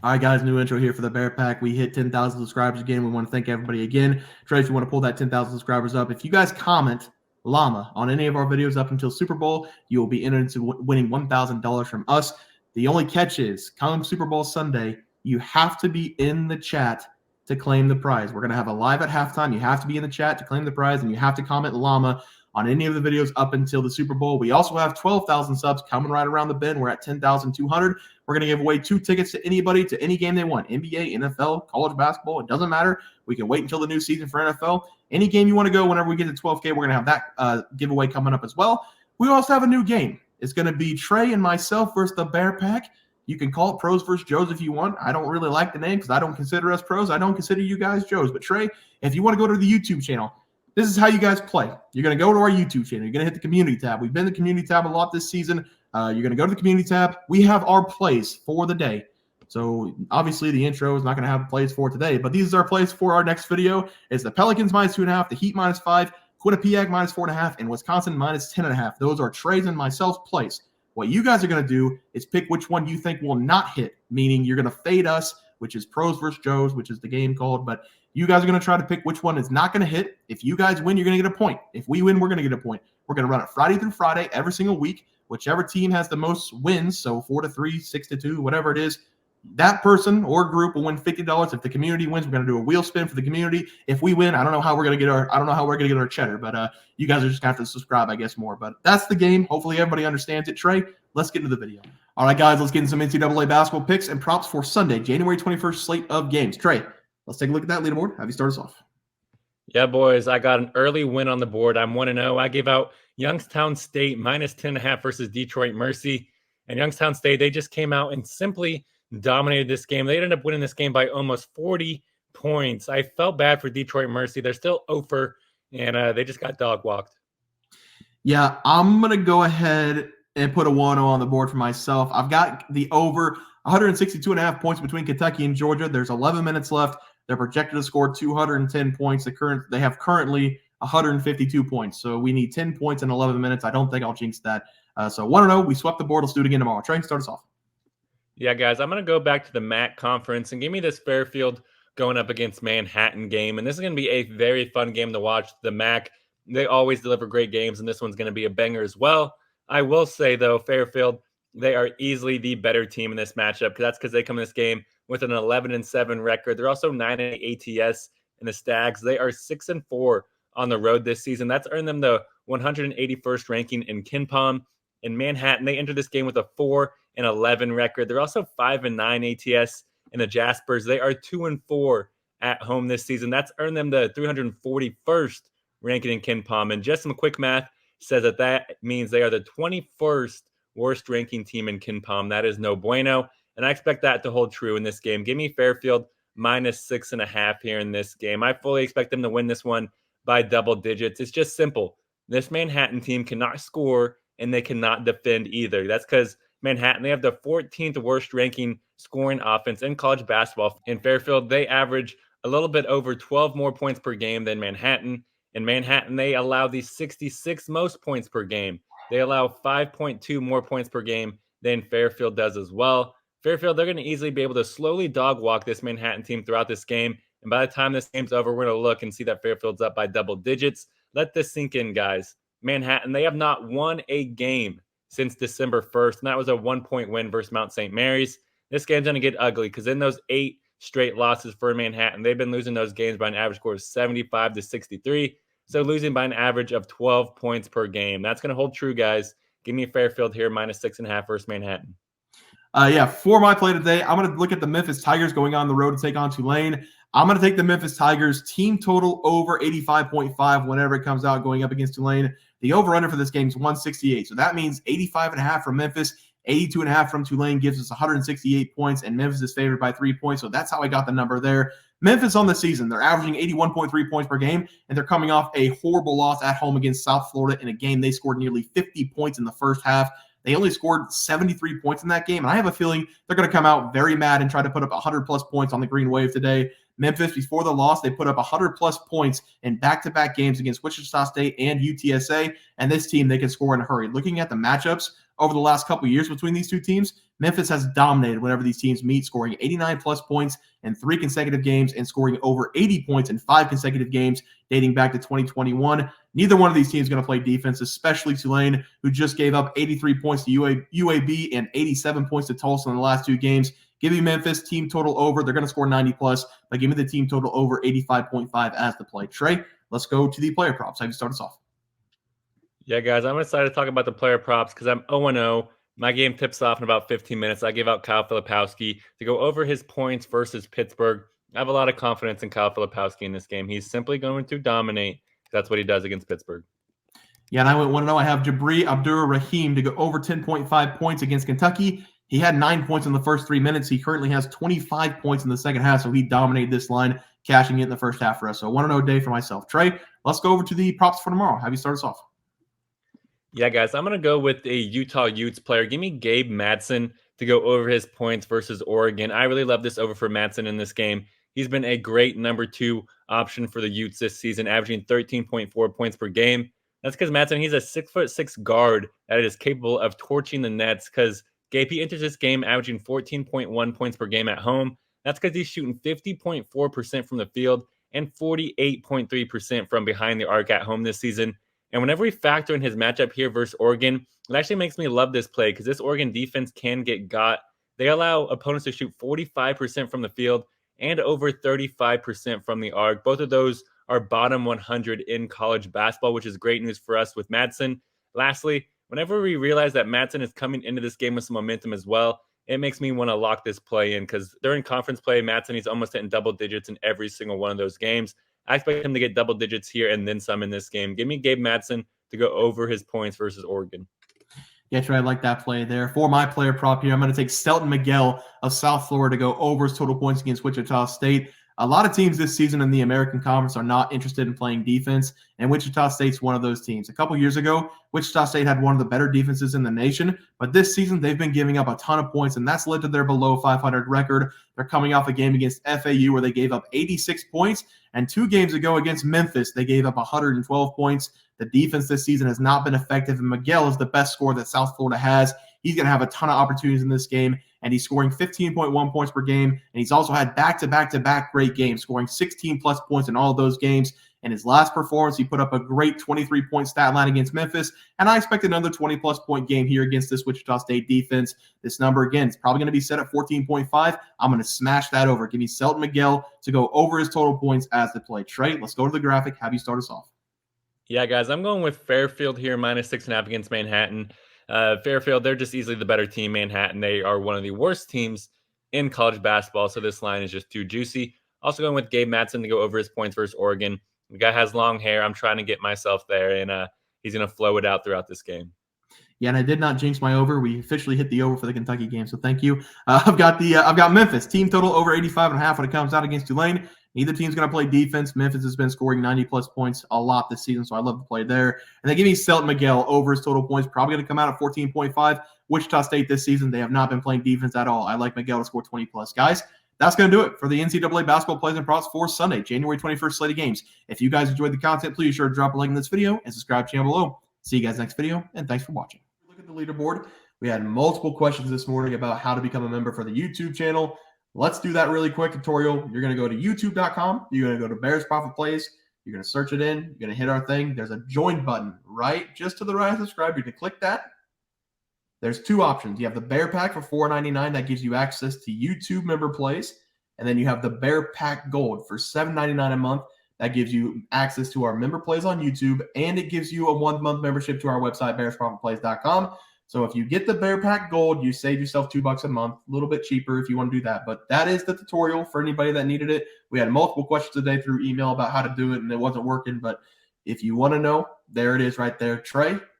All right, guys, new intro here for the Bear Pack. We hit 10,000 subscribers again. We want to thank everybody again. Trey, if you want to pull that 10,000 subscribers up, if you guys comment llama on any of our videos up until Super Bowl, you will be entered into winning $1,000 from us. The only catch is, come Super Bowl Sunday, you have to be in the chat to claim the prize. We're going to have a live at halftime. You have to be in the chat to claim the prize, and you have to comment llama on any of the videos up until the Super Bowl. We also have 12,000 subs coming right around the bend. We're at 10,200. We're going to give away 2 tickets to anybody to any game they want. NBA, NFL, college basketball, it doesn't matter. We can wait until the new season for NFL. Any game you want to go, whenever we get to 12K, we're going to have that giveaway coming up as well. We also have a new game. It's going to be Trey and myself versus the Bear Pack. You can call it Pros versus Joes if you want. I don't really like the name because I don't consider us pros. I don't consider you guys Joes. But Trey, if you want to go to the YouTube channel, this is how you guys play. You're going to go to our YouTube channel. You're going to hit the community tab. We've been in the community tab a lot this season. You're going to go to the community tab. We have our plays for the day. So obviously the intro is not going to have plays for today, but these are our plays for our next video. It's the Pelicans -2.5, the Heat -5, Quinnipiac -4.5, and Wisconsin -10.5. Those are Trey's and myself's plays. What you guys are going to do is pick which one you think will not hit, meaning you're going to fade us, which is Pros versus Joes, which is the game called, but you guys are going to try to pick which one is not going to hit. If you guys win, you're going to get a point. If we win, we're going to get a point. We're going to run it Friday through Friday every single week. Whichever team has the most wins, so 4-3, 6-2, whatever it is, that person or group will win $50. If the community wins, we're going to do a wheel spin for the community. If we win, I don't know how we're going to get our cheddar, but you guys are just going to have to subscribe, I guess, more. But that's the game. Hopefully everybody understands it. Trey, let's get into the video. All right, guys, let's get into some NCAA basketball picks and props for Sunday, January 21st slate of games. Trey, let's take a look at that leaderboard. Have you start us off? Yeah, boys, I got an early win on the board. I'm 1-0. I gave out Youngstown State -10.5 versus Detroit Mercy. And Youngstown State, they just came out and simply dominated this game. They ended up winning this game by almost 40 points. I felt bad for Detroit Mercy. They're still over, and they just got dog walked. Yeah, I'm going to go ahead and put a 1-0 on the board for myself. I've got the over 162.5 points between Kentucky and Georgia. There's 11 minutes left. They're projected to score 210 points. They have currently 152 points. So we need 10 points in 11 minutes. I don't think I'll jinx that. So 1-0, we swept the board. Let's do it again tomorrow. Trey, start us off. Yeah, guys, I'm going to go back to the MAC conference and give me this Fairfield going up against Manhattan game. And this is going to be a very fun game to watch. The MAC, they always deliver great games, and this one's going to be a banger as well. I will say, though, Fairfield, they are easily the better team in this matchup. That's because they come in this game with an 11-7 record. They're also 9-8 ATS, and the Stags, they are 6-4 on the road this season. That's earned them the 181st ranking in KenPom. In Manhattan, they entered this game with a 4-11 record. They're also 5-9 ATS. And the Jaspers, they are 2-4 at home this season. That's earned them the 341st ranking in KenPom. And just some quick math says that means they are the 21st worst ranking team in KenPom. That is no bueno. And I expect that to hold true in this game. Give me Fairfield -6.5 here in this game. I fully expect them to win this one by double digits. It's just simple. This Manhattan team cannot score, and they cannot defend either. That's because Manhattan, they have the 14th worst ranking scoring offense in college basketball. In Fairfield, they average a little bit over 12 more points per game than Manhattan. In Manhattan, they allow the 66 most points per game. They allow 5.2 more points per game than Fairfield does as well. Fairfield, they're going to easily be able to slowly dog walk this Manhattan team throughout this game. And by the time this game's over, we're going to look and see that Fairfield's up by double digits. Let this sink in, guys. Manhattan, they have not won a game since December 1st, and that was a 1-point win versus Mount St. Mary's. This game's going to get ugly because in those 8 straight losses for Manhattan, they've been losing those games by an average score of 75-63, so losing by an average of 12 points per game. That's going to hold true, guys. Give me Fairfield here, -6.5 versus Manhattan. Yeah, for my play today, I'm going to look at the Memphis Tigers going on the road to take on Tulane. I'm going to take the Memphis Tigers team total over 85.5 whenever it comes out going up against Tulane. The over-under for this game is 168. So that means 85.5 from Memphis, 82.5 from Tulane gives us 168 points, and Memphis is favored by 3 points. So that's how I got the number there. Memphis on the season, they're averaging 81.3 points per game, and they're coming off a horrible loss at home against South Florida in a game they scored nearly 50 points in the first half. They only scored 73 points in that game, and I have a feeling they're going to come out very mad and try to put up 100-plus points on the Green Wave today. Memphis, before the loss, they put up 100-plus points in back-to-back games against Wichita State and UTSA, and this team, they can score in a hurry. Looking at the matchups over the last couple years between these two teams, Memphis has dominated whenever these teams meet, scoring 89-plus points in 3 consecutive games and scoring over 80 points in 5 consecutive games dating back to 2021. Neither one of these teams is going to play defense, especially Tulane, who just gave up 83 points to UAB and 87 points to Tulsa in the last 2 games. Give me Memphis, team total over. They're going to score 90-plus, but give me the team total over 85.5 as the play. Trey, let's go to the player props. Have you start us off? Yeah, guys, I'm excited to talk about the player props because I'm 0-0. My game tips off in about 15 minutes. I gave out Kyle Filipowski to go over his points versus Pittsburgh. I have a lot of confidence in Kyle Filipowski in this game. He's simply going to dominate. That's what he does against Pittsburgh. Yeah, and I went 1-0. I have Jabri Abdur-Rahim to go over 10.5 points against Kentucky. He had 9 points in the first 3 minutes. He currently has 25 points in the second half, so he dominated this line, cashing it in the first half for us. So 1-0 day for myself. Trey, let's go over to the props for tomorrow. Have you start us off? Yeah, guys, I'm going to go with a Utah Utes player. Give me Gabe Madsen to go over his points versus Oregon. I really love this over for Madsen in this game. He's been a great number 2 option for the Utes this season, averaging 13.4 points per game. That's because Madsen, he's a 6'6" guard that is capable of torching the nets because Gabe, he enters this game averaging 14.1 points per game at home. That's because he's shooting 50.4% from the field and 48.3% from behind the arc at home this season. And whenever we factor in his matchup here versus Oregon, it actually makes me love this play because this Oregon defense can get got. They allow opponents to shoot 45% from the field and over 35% from the arc. Both of those are bottom 100 in college basketball, which is great news for us with Madsen. Lastly, whenever we realize that Madsen is coming into this game with some momentum as well, it makes me want to lock this play in because during conference play, Madsen, he's almost hitting double digits in every single one of those games. I expect him to get double digits here and then some in this game. Give me Gabe Madsen to go over his points versus Oregon. Yeah, Trey, I like that play there. For my player prop here, I'm going to take Selton Miguel of South Florida to go over his total points against Wichita State. A lot of teams this season in the American Conference are not interested in playing defense, and Wichita State's one of those teams. A couple years ago, Wichita State had one of the better defenses in the nation, but this season they've been giving up a ton of points, and that's led to their below 500 record. They're coming off a game against FAU where they gave up 86 points, and 2 games ago against Memphis, they gave up 112 points. The defense this season has not been effective, and Miguel is the best scorer that South Florida has. He's going to have a ton of opportunities in this game, and he's scoring 15.1 points per game, and he's also had back-to-back-to-back great games, scoring 16-plus points in all of those games. In his last performance, he put up a great 23-point stat line against Memphis, and I expect another 20-plus point game here against this Wichita State defense. This number, again, is probably going to be set at 14.5. I'm going to smash that over. Give me Selton Miguel to go over his total points as the play. Trey, let's go to the graphic. Have you start us off? Yeah, guys, I'm going with Fairfield here, minus 6.5 against Manhattan. Fairfield, they're just easily the better team. Manhattan, they are one of the worst teams in college basketball, so this line is just too juicy. Also going with Gabe Madsen to go over his points versus Oregon. The guy has long hair. I'm trying to get myself there, and he's going to flow it out throughout this game. Yeah, and I did not jinx my over. We officially hit the over for the Kentucky game, so thank you. I've got Memphis team total over 85.5 when it comes out against Tulane. Neither team's going to play defense. Memphis has been scoring 90-plus points a lot this season, so I love the play there. And they give me Selton Miguel over his total points, probably going to come out at 14.5. Wichita State this season, they have not been playing defense at all. I like Miguel to score 20-plus. Guys, that's going to do it for the NCAA basketball plays and props for Sunday, January 21st slate of games. If you guys enjoyed the content, please be sure to drop a like in this video and subscribe to the channel below. See you guys next video, and thanks for watching. Look at the leaderboard. We had multiple questions this morning about how to become a member for the YouTube channel. Let's do that really quick tutorial. You're going to go to youtube.com. You're going to go to Bears Profit Plays. You're going to search it in. You're going to hit our thing. There's a join button right just to the right of subscribe. You can click that. There's 2 options. You have the Bear Pack for $4.99. That gives you access to YouTube member plays. And then you have the Bear Pack Gold for $7.99 a month. That gives you access to our member plays on YouTube. And it gives you a 1-month membership to our website, bearsprofitplays.com. So if you get the Bear Pack Gold, you save yourself $2 a month, a little bit cheaper if you want to do that. But that is the tutorial for anybody that needed it. We had multiple questions today through email about how to do it, and it wasn't working. But if you want to know, there it is right there. Trey,